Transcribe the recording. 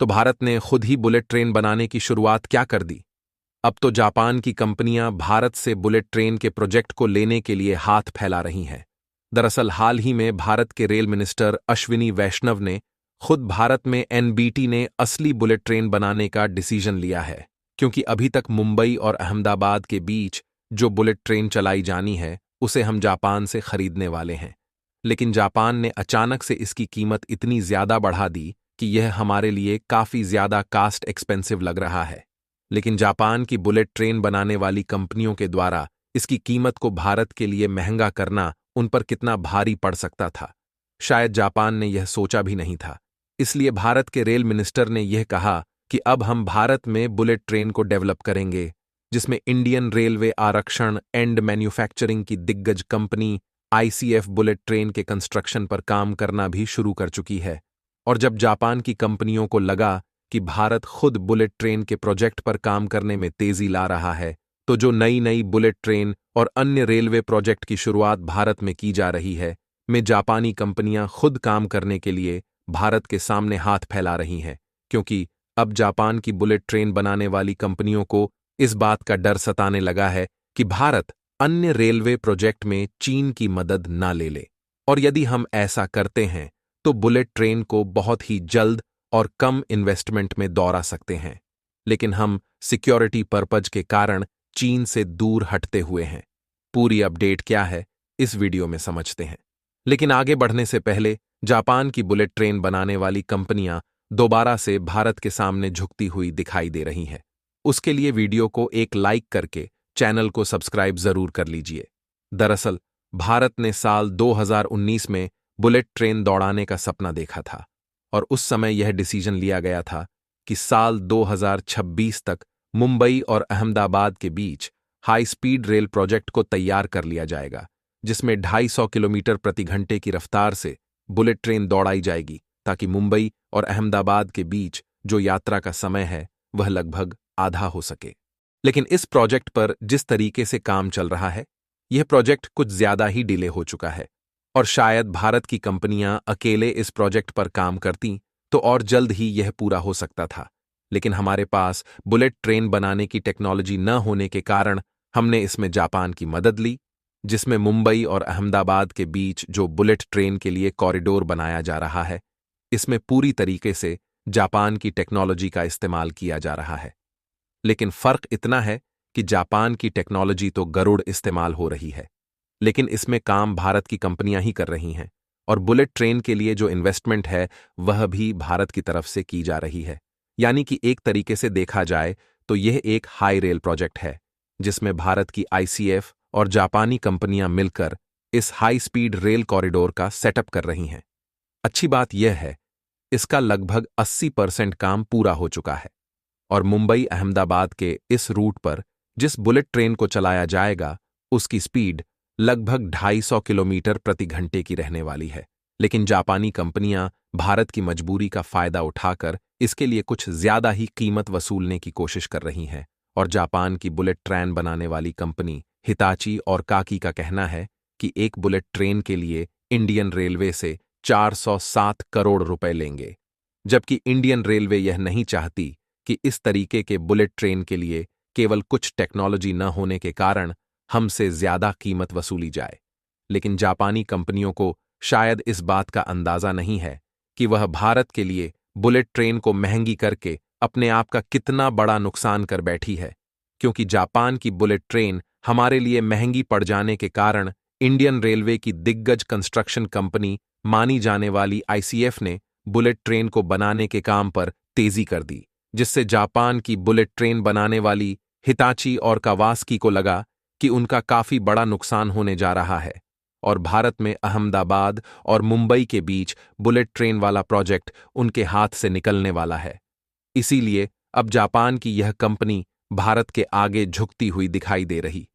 तो भारत ने खुद ही बुलेट ट्रेन बनाने की शुरुआत क्या कर दी। अब तो जापान की कंपनियां भारत से बुलेट ट्रेन के प्रोजेक्ट को लेने के लिए हाथ फैला रही हैं। दरअसल हाल ही में भारत के रेल मिनिस्टर अश्विनी वैष्णव ने खुद भारत में एनबीटी ने असली बुलेट ट्रेन बनाने का डिसीजन लिया है, क्योंकि अभी तक मुंबई और अहमदाबाद के बीच जो बुलेट ट्रेन चलाई जानी है उसे हम जापान से खरीदने वाले हैं। लेकिन जापान ने अचानक से इसकी कीमत इतनी ज्यादा बढ़ा दी कि यह हमारे लिए काफी ज्यादा कास्ट एक्सपेंसिव लग रहा है। लेकिन जापान की बुलेट ट्रेन बनाने वाली कंपनियों के द्वारा इसकी कीमत को भारत के लिए महंगा करना उन पर कितना भारी पड़ सकता था, शायद जापान ने यह सोचा भी नहीं था। इसलिए भारत के रेल मिनिस्टर ने यह कहा कि अब हम भारत में बुलेट ट्रेन को डेवलप करेंगे, जिसमें इंडियन रेलवे आरक्षण एंड मैन्युफैक्चरिंग की दिग्गज कंपनी आईसीएफ बुलेट ट्रेन के कंस्ट्रक्शन पर काम करना भी शुरू कर चुकी है। और जब जापान की कंपनियों को लगा कि भारत खुद बुलेट ट्रेन के प्रोजेक्ट पर काम करने में तेजी ला रहा है, तो जो नई नई बुलेट ट्रेन और अन्य रेलवे प्रोजेक्ट की शुरुआत भारत में की जा रही है, में जापानी कंपनियां खुद काम करने के लिए भारत के सामने हाथ फैला रही हैं, क्योंकि अब जापान की बुलेट ट्रेन बनाने वाली कंपनियों को इस बात का डर सताने लगा है कि भारत अन्य रेलवे प्रोजेक्ट में चीन की मदद ना ले ले। और यदि हम ऐसा करते हैं तो बुलेट ट्रेन को बहुत ही जल्द और कम इन्वेस्टमेंट में दौड़ा सकते हैं। लेकिन हम सिक्योरिटी पर्पज के कारण चीन से दूर हटते हुए हैं। पूरी अपडेट क्या है इस वीडियो में समझते हैं। लेकिन आगे बढ़ने से पहले जापान की बुलेट ट्रेन बनाने वाली कंपनियां दोबारा से भारत के सामने झुकती हुई दिखाई दे रही हैं। उसके लिए वीडियो को एक लाइक करके चैनल को सब्सक्राइब जरूर कर लीजिए। दरअसल भारत ने साल 2019 में बुलेट ट्रेन दौड़ाने का सपना देखा था और उस समय यह डिसीजन लिया गया था कि साल 2026 तक मुंबई और अहमदाबाद के बीच हाई स्पीड रेल प्रोजेक्ट को तैयार कर लिया जाएगा, जिसमें 250 किलोमीटर प्रति घंटे की रफ्तार से बुलेट ट्रेन दौड़ाई जाएगी, ताकि मुंबई और अहमदाबाद के बीच जो यात्रा का समय है वह लगभग आधा हो सके। लेकिन इस प्रोजेक्ट पर जिस तरीके से काम चल रहा है, यह प्रोजेक्ट कुछ ज्यादा ही डिले हो चुका है और शायद भारत की कंपनियां अकेले इस प्रोजेक्ट पर काम करती तो और जल्द ही यह पूरा हो सकता था। लेकिन हमारे पास बुलेट ट्रेन बनाने की टेक्नोलॉजी न होने के कारण हमने इसमें जापान की मदद ली, जिसमें मुंबई और अहमदाबाद के बीच जो बुलेट ट्रेन के लिए कॉरिडोर बनाया जा रहा है, इसमें पूरी तरीके से जापान की टेक्नोलॉजी का इस्तेमाल किया जा रहा है। लेकिन फर्क इतना है कि जापान की टेक्नोलॉजी तो गरुड़ इस्तेमाल हो रही है, लेकिन इसमें काम भारत की कंपनियां ही कर रही हैं और बुलेट ट्रेन के लिए जो इन्वेस्टमेंट है वह भी भारत की तरफ से की जा रही है। यानी कि एक तरीके से देखा जाए तो यह एक हाई रेल प्रोजेक्ट है, जिसमें भारत की आईसीएफ और जापानी कंपनियां मिलकर इस हाई स्पीड रेल कॉरिडोर का सेटअप कर रही हैं। अच्छी बात यह है, इसका लगभग 80% काम पूरा हो चुका है और मुंबई अहमदाबाद के इस रूट पर जिस बुलेट ट्रेन को चलाया जाएगा उसकी स्पीड लगभग 250 किलोमीटर प्रति घंटे की रहने वाली है। लेकिन जापानी कंपनियां भारत की मजबूरी का फायदा उठाकर इसके लिए कुछ ज्यादा ही कीमत वसूलने की कोशिश कर रही हैं और जापान की बुलेट ट्रेन बनाने वाली कंपनी हिताची और काकी का कहना है कि एक बुलेट ट्रेन के लिए इंडियन रेलवे से 407 करोड़ रुपए लेंगे, जबकि इंडियन रेलवे यह नहीं चाहती कि इस तरीके के बुलेट ट्रेन के लिए केवल कुछ टेक्नोलॉजी न होने के कारण हमसे ज्यादा कीमत वसूली जाए। लेकिन जापानी कंपनियों को शायद इस बात का अंदाजा नहीं है कि वह भारत के लिए बुलेट ट्रेन को महंगी करके अपने आप का कितना बड़ा नुकसान कर बैठी है, क्योंकि जापान की बुलेट ट्रेन हमारे लिए महंगी पड़ जाने के कारण इंडियन रेलवे की दिग्गज कंस्ट्रक्शन कंपनी मानी जाने वाली आईसीएफ ने बुलेट ट्रेन को बनाने के काम पर तेजी कर दी, जिससे जापान की बुलेट ट्रेन बनाने वाली हिताची और कावासाकी को लगा कि उनका काफी बड़ा नुकसान होने जा रहा है और भारत में अहमदाबाद और मुंबई के बीच बुलेट ट्रेन वाला प्रोजेक्ट उनके हाथ से निकलने वाला है। इसीलिए अब जापान की यह कंपनी भारत के आगे झुकती हुई दिखाई दे रही।